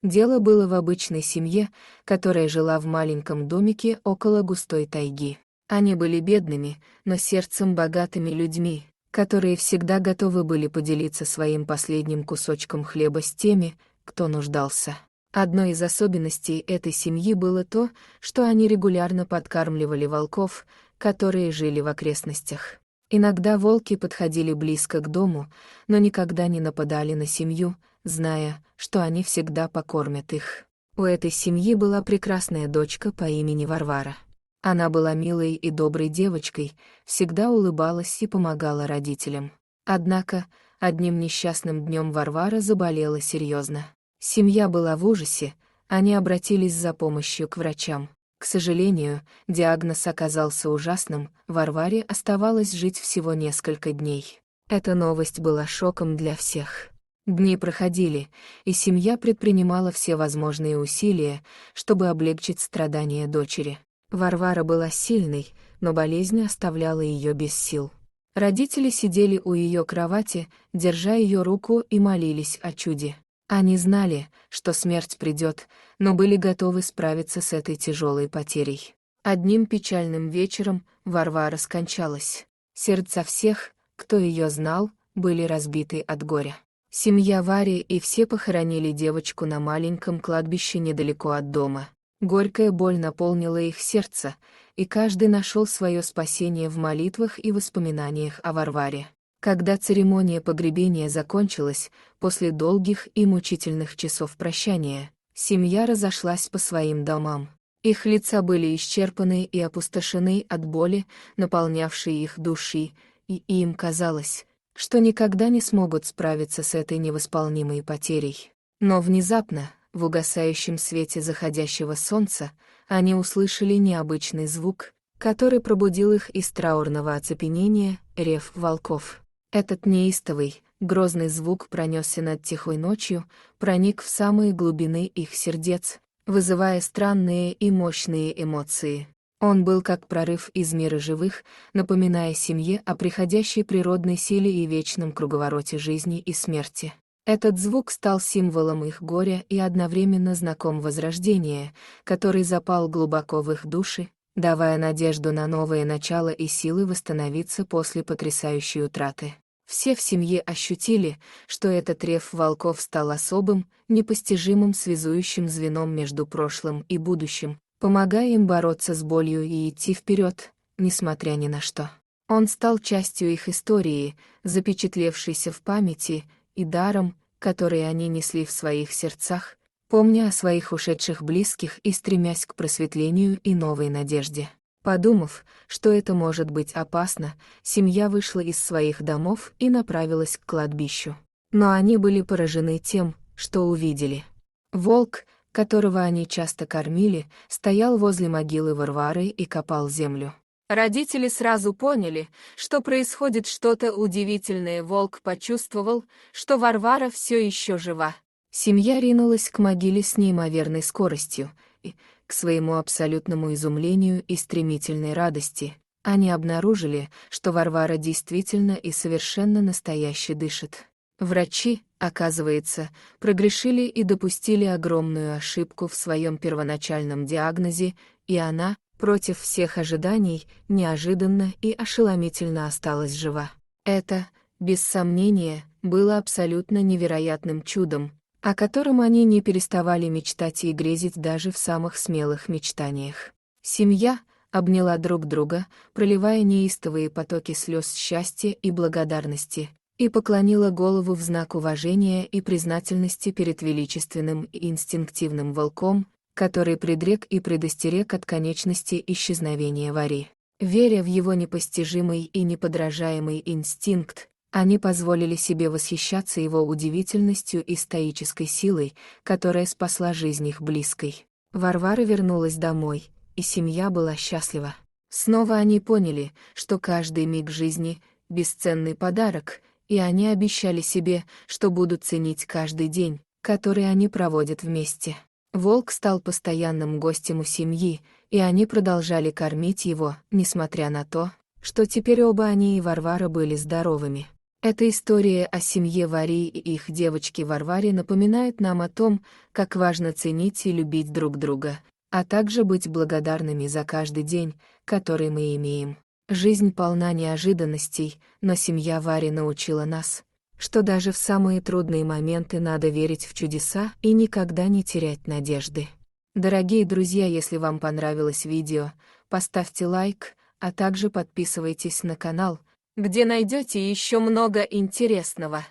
Дело было в обычной семье, которая жила в маленьком домике около густой тайги. Они были бедными, но сердцем богатыми людьми, которые всегда готовы были поделиться своим последним кусочком хлеба с теми, кто нуждался. Одной из особенностей этой семьи было то, что они регулярно подкармливали волков, которые жили в окрестностях. Иногда волки подходили близко к дому, но никогда не нападали на семью, зная, что они всегда покормят их. У этой семьи была прекрасная дочка по имени Варвара. Она была милой и доброй девочкой, всегда улыбалась и помогала родителям. Однако, одним несчастным днем Варвара заболела серьезно. Семья была в ужасе, они обратились за помощью к врачам. К сожалению, диагноз оказался ужасным, Варваре оставалось жить всего несколько дней. Эта новость была шоком для всех. Дни проходили, и семья предпринимала все возможные усилия, чтобы облегчить страдания дочери. Варвара была сильной, но болезнь оставляла ее без сил. Родители сидели у ее кровати, держа ее руку и молились о чуде. Они знали, что смерть придет, но были готовы справиться с этой тяжелой потерей. Одним печальным вечером Варвара скончалась. Сердца всех, кто ее знал, были разбиты от горя. Семья Вари и все похоронили девочку на маленьком кладбище недалеко от дома. Горькая боль наполнила их сердце, и каждый нашел свое спасение в молитвах и воспоминаниях о Варваре. Когда церемония погребения закончилась, после долгих и мучительных часов прощания, семья разошлась по своим домам. Их лица были исчерпаны и опустошены от боли, наполнявшей их души, и им казалось, что никогда не смогут справиться с этой невосполнимой потерей. Но внезапно, в угасающем свете заходящего солнца, они услышали необычный звук, который пробудил их из траурного оцепенения, рев волков. Этот неистовый, грозный звук пронесся над тихой ночью, проник в самые глубины их сердец, вызывая странные и мощные эмоции. Он был как прорыв из мира живых, напоминая семье о приходящей природной силе и вечном круговороте жизни и смерти. Этот звук стал символом их горя и одновременно знаком возрождения, который запал глубоко в их души, давая надежду на новое начало и силы восстановиться после потрясающей утраты. Все в семье ощутили, что этот рев волков стал особым, непостижимым связующим звеном между прошлым и будущим, помогая им бороться с болью и идти вперед, несмотря ни на что. Он стал частью их истории, запечатлевшейся в памяти, и даром, который они несли в своих сердцах, помня о своих ушедших близких и стремясь к просветлению и новой надежде. Подумав, что это может быть опасно, семья вышла из своих домов и направилась к кладбищу. Но они были поражены тем, что увидели. Волк, которого они часто кормили, стоял возле могилы Варвары и копал землю. Родители сразу поняли, что происходит что-то удивительное. Волк почувствовал, что Варвара все еще жива. Семья ринулась к могиле с неимоверной скоростью, и, к своему абсолютному изумлению и стремительной радости, они обнаружили, что Варвара действительно и совершенно настояще дышит. Врачи, оказывается, прогрешили и допустили огромную ошибку в своем первоначальном диагнозе, и она, против всех ожиданий, неожиданно и ошеломительно осталась жива. Это, без сомнения, было абсолютно невероятным чудом, о котором они не переставали мечтать и грезить даже в самых смелых мечтаниях. Семья обняла друг друга, проливая неистовые потоки слез счастья и благодарности, и поклонила голову в знак уважения и признательности перед величественным и инстинктивным волком, который предрек и предостерег от конечности исчезновения Вари. Веря в его непостижимый и неподражаемый инстинкт, они позволили себе восхищаться его удивительностью и стоической силой, которая спасла жизнь их близкой. Варвара вернулась домой, и семья была счастлива. Снова они поняли, что каждый миг жизни — бесценный подарок, и они обещали себе, что будут ценить каждый день, который они проводят вместе. Волк стал постоянным гостем у семьи, и они продолжали кормить его, несмотря на то, что теперь оба они и Варвара были здоровыми. Эта история о семье Варии и их девочке Варваре напоминает нам о том, как важно ценить и любить друг друга, а также быть благодарными за каждый день, который мы имеем. Жизнь полна неожиданностей, но семья Вари научила нас, что даже в самые трудные моменты надо верить в чудеса и никогда не терять надежды. Дорогие друзья, если вам понравилось видео, поставьте лайк, а также подписывайтесь на канал, где найдете еще много интересного.